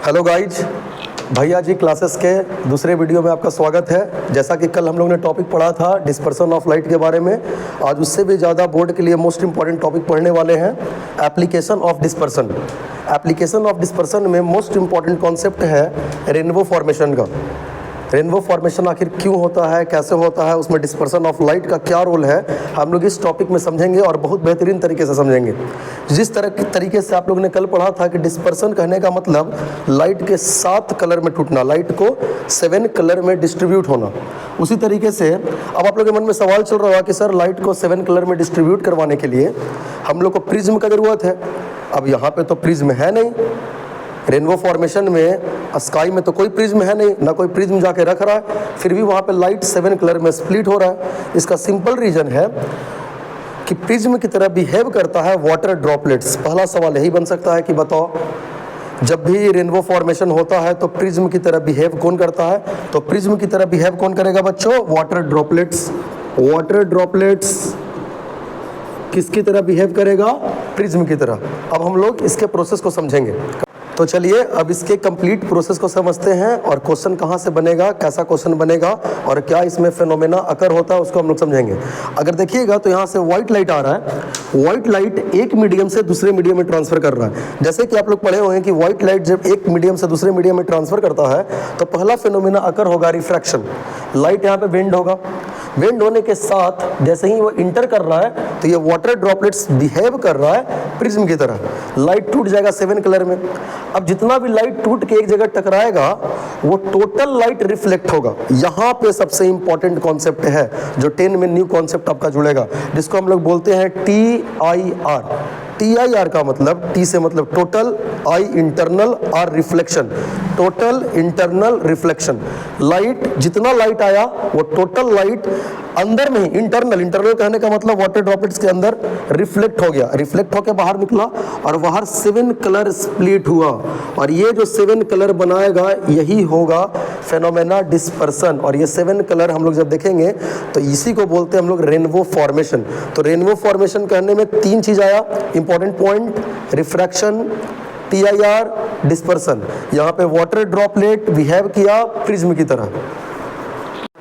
Hello guys, भैया जी classes के दूसरे वीडियो में आपका स्वागत है। जैसा कि कल हम लोग ने टॉपिक पढ़ा था डिस्पर्सन ऑफ लाइट के बारे में, आज उससे भी ज़्यादा बोर्ड के लिए मोस्ट इंपॉर्टेंट टॉपिक पढ़ने वाले हैं, application of dispersion. Application of dispersion में मोस्ट इंपॉर्टेंट कॉन्सेप्ट है रेनबो फॉर्मेशन का। रेनबो फॉर्मेशन आखिर क्यों होता है, कैसे होता है, उसमें डिस्पर्सन ऑफ लाइट का क्या रोल है, हम लोग इस टॉपिक में समझेंगे और बहुत बेहतरीन तरीके से समझेंगे। जिस तरीके से आप लोग ने कल पढ़ा था कि डिस्पर्सन कहने का मतलब लाइट के 7 कलर में टूटना, लाइट को 7 कलर में डिस्ट्रीब्यूट होना, उसी तरीके से अब आप लोग के मन में सवाल चल रहा है कि सर लाइट को 7 कलर में डिस्ट्रीब्यूट करवाने के लिए हम लोग को प्रिज्म का ज़रूरत है। अब यहाँ पे तो प्रिज्म है नहीं, रेनबो फॉर्मेशन में स्काई में तो कोई प्रिज्म है नहीं, ना कोई प्रिज्म जाके रख रहा है, फिर भी वहाँ पे लाइट 7 कलर में स्प्लिट हो रहा है। इसका सिंपल रीज़न है कि प्रिज्म की तरह बिहेव करता है वाटर ड्रॉपलेट्स। पहला सवाल यही बन सकता है कि बताओ, जब भी रेनबो फॉर्मेशन होता है तो प्रिज्म की तरह बिहेव कौन करता है? तो प्रिज्म की तरह बिहेव कौन करेगा बच्चों? Water droplets. वाटर ड्रॉपलेट्स किसकी तरह बिहेव करेगा? प्रिज्म की तरह। अब हम लोग इसके प्रोसेस को समझेंगे। तो चलिए अब इसके कंप्लीट प्रोसेस को समझते हैं और क्वेश्चन कहाँ से बनेगा, कैसा क्वेश्चन बनेगा और क्या इसमें फेनोमेना अकर होता है उसको हम लोग समझेंगे। अगर देखिएगा तो यहाँ से व्हाइट लाइट आ रहा है, व्हाइट लाइट एक मीडियम से दूसरे मीडियम में ट्रांसफर कर रहा है। जैसे कि आप लोग पढ़े हुए हैं कि व्हाइट लाइट जब एक मीडियम से दूसरे मीडियम में ट्रांसफर करता है तो पहला फेनोमेना अकर होगा रिफ्रैक्शन। लाइट यहाँ पे बेंड होगा, बेंड होने के साथ जैसे ही वो इंटर कर रहा है तो ये वाटर ड्रॉपलेट्स बिहेव कर रहा है प्रिज्म की तरह। लाइट टूट जाएगा 7 कलर में। अब जितना भी लाइट टूट के एक जगह टकराएगा वो टोटल लाइट रिफ्लेक्ट होगा। यहाँ पे सबसे इंपॉर्टेंट कॉन्सेप्ट है जो 10 में न्यू कॉन्सेप्ट आपका जुड़ेगा, जिसको हम लोग बोलते हैं TIR। TIR का मतलब, T से मतलब total, I internal, R reflection. Total internal reflection. Light, जितना लाइट आया वो टोटल लाइट अंदर में ही, इंटरनल कहने का मतलब वाटर ड्रॉपलेट्स के अंदर रिफ्लेक्ट हो गया, रिफ्लेक्ट होकर बाहर निकला और बाहर 7 कलर स्प्लिट हुआ और ये जो 7 कलर बनाएगा यही होगा फेनोमेना डिस्पर्सन। और ये 7 कलर हम लोग जब देखेंगे तो इसी को बोलते हैं हम लोग रेनबो फॉर्मेशन। तो रेनबो फॉर्मेशन कहने में 3 चीज आया important point, refraction, TIR, dispersion. यहाँ पे वाटर ड्रॉपलेट बिहेव किया प्रिज्म की तरह।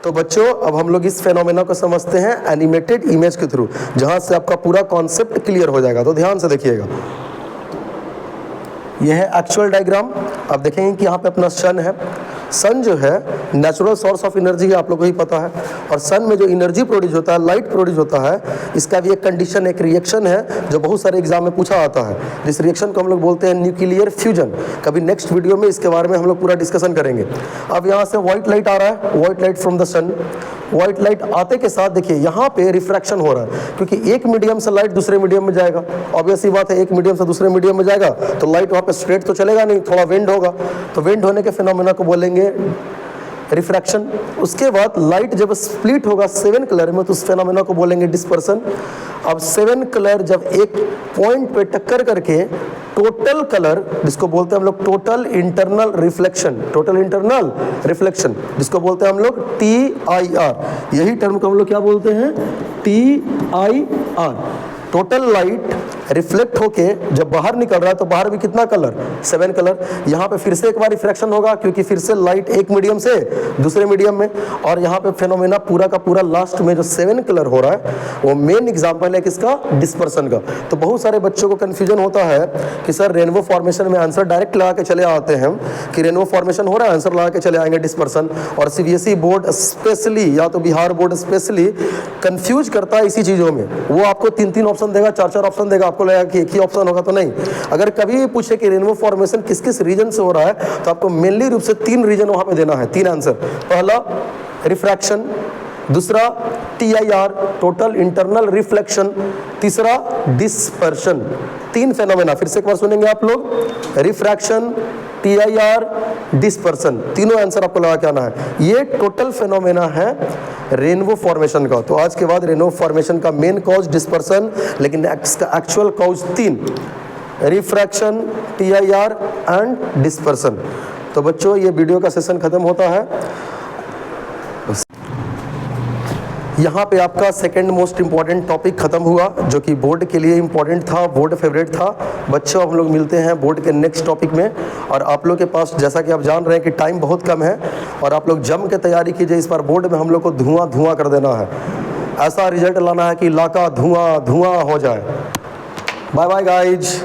तो बच्चों अब हम लोग इस फेनोमेना को समझते हैं एनिमेटेड इमेज के थ्रू, जहां से आपका पूरा कॉन्सेप्ट क्लियर हो जाएगा। तो ध्यान से देखिएगा, यह है एक्चुअल डायग्राम। आप देखेंगे कि यहाँ पे अपना सन है। सन जो है नेचुरल सोर्स ऑफ एनर्जी है, आप लोगों को ही पता है। और सन में जो एनर्जी प्रोड्यूस होता है, लाइट प्रोड्यूस होता है, इसका भी एक कंडीशन, एक रिएक्शन है जो बहुत सारे एग्जाम में पूछा आता है। जिस रिएक्शन को हम लोग बोलते हैं न्यूक्लियर फ्यूजन। कभी नेक्स्ट वीडियो में इसके बारे में हम लोग पूरा डिस्कशन करेंगे। अब यहाँ से व्हाइट लाइट आ रहा है, white light from the sun. White light आते के साथ देखिए यहाँ पे रिफ्रैक्शन हो रहा है, क्योंकि एक मीडियम से लाइट दूसरे मीडियम में जाएगा। ऑब्वियस ही बात है, एक मीडियम से दूसरे मीडियम में जाएगा तो लाइट वहाँ पे स्ट्रेट तो चलेगा नहीं, थोड़ा वेंड होगा। तो वेंड होने के फिनोमेना को बोलेंगे रिफ्रैक्शन। उसके बाद लाइट जब स्प्लिट होगा 7 कलर में तो उस फेनोमेना को बोलेंगे डिस्पर्सन। अब 7 कलर जब एक पॉइंट पे टक्कर करके टोटल कलर, जिसको बोलते हैं हम लोग total internal reflection, total internal reflection, जिसको बोलते हैं हम लोग TIR। यही टर्म को हम लोग क्या बोलते हैं? TIR। टोटल लाइट रिफ्लेक्ट होके जब बाहर निकल रहा है तो बाहर भी कितना कलर? 7 कलर। यहाँ पे फिर से एक बार रिफ्रैक्शन होगा क्योंकि फिर से लाइट एक मीडियम से दूसरे मीडियम में, और यहाँ पे फेनोमेना पूरा का पूरा लास्ट में जो 7 कलर हो रहा है वो मेन एग्जांपल है किसका? डिस्पर्सन का। तो बहुत सारे बच्चों को कंफ्यूजन होता है कि सर रेनबो फॉर्मेशन में आंसर डायरेक्ट लगा के चले आते हैं कि रेनबो फॉर्मेशन हो रहा है, आंसर लगा के चले आएंगे डिस्पर्सन। और CBSE बोर्ड स्पेशली या तो बिहार बोर्ड स्पेशली कंफ्यूज करता है इसी चीज़ों में। वो आपको 3-3 ऑप्शन देगा, 4-4 ऑप्शन देगा, आपको लगेगा कि एक ही ऑप्शन होगा, तो नहीं। अगर कभी भी पूछे कि रेनबो फॉर्मेशन किस किस रीजन से हो रहा है तो आपको मेनली रूप से 3 रीजन वहां पे देना है, 3 आंसर। पहला रिफ्रैक्शन, दूसरा TIR टोटल इंटरनल रिफ्लेक्शन, तीसरा डिस्पर्शन। 3 फेनोमेना, फिर से एक बार सुनेंगे आप लोग, रिफ्रैक्शन, TIR, डिस्पर्सन, तीनों आंसर आपको लगा के आना है। ये टोटल फेनोमेना है रेनबो फॉर्मेशन का। तो आज के बाद रेनबो फॉर्मेशन का मेन कॉज डिस्पर्सन, लेकिन इसका actual cause 3, refraction, TIR and dispersion. तो बच्चों ये वीडियो का सेशन खत्म होता है। यहाँ पे आपका सेकंड मोस्ट इम्पॉर्टेंट टॉपिक ख़त्म हुआ, जो कि बोर्ड के लिए इम्पॉर्टेंट था, बोर्ड फेवरेट था। बच्चों, हम लोग मिलते हैं बोर्ड के नेक्स्ट टॉपिक में। और आप लोग के पास, जैसा कि आप जान रहे हैं कि टाइम बहुत कम है, और आप लोग जम के तैयारी कीजिए। इस बार बोर्ड में हम लोग को धुआं धुआं कर देना है, ऐसा रिजल्ट लाना है कि इलाका धुआं धुआं हो जाए। Bye bye guys.